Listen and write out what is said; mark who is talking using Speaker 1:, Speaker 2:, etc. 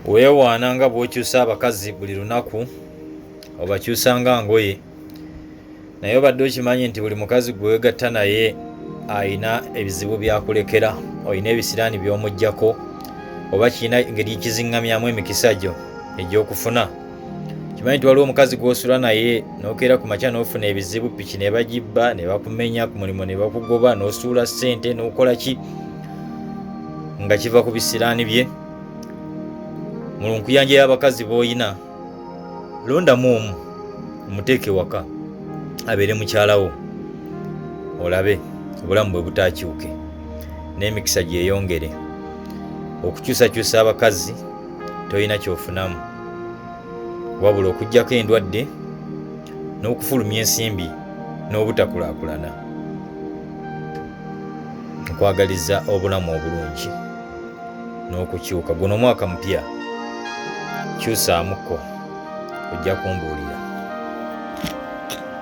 Speaker 1: weewaana nga bw'okyusa abakazi buli lunaku obakyusa nga ngoye, naye obadde okimanyi nti buli mukazi gwe weegatta naye ayina ebizibu byakulekera, olina ebisiraani by'omuggyako oba kirina engeri kiziŋŋamyamu emikisa gyo egy'okufuna. Kimanyi nti waliwo omukazi gw'osula naye n'okeera ku makya n'ofuna ebizibu, piki ne bagibba ne bakumenya ku mulimu ne bakugoba n'osuula ssente n'okola ki nga kiva ku bisiraani bye. Mu nkuyanja y'abakazi b'oyina londamu omu omuteeke waka abeere mukyalawo, olabe obulamu bwe butaakyuke n'emikisa gyeyongere. Okukyusakyusa abakazi toyina kyofunamu wabula okuggyako endwadde n'okufulumya ensimbi n'obutakulaakulana. Nkwagaliza obulamu obulungi n'okukyuka. Guno omwaka mupya kyusaamuko ojja kumbuulira.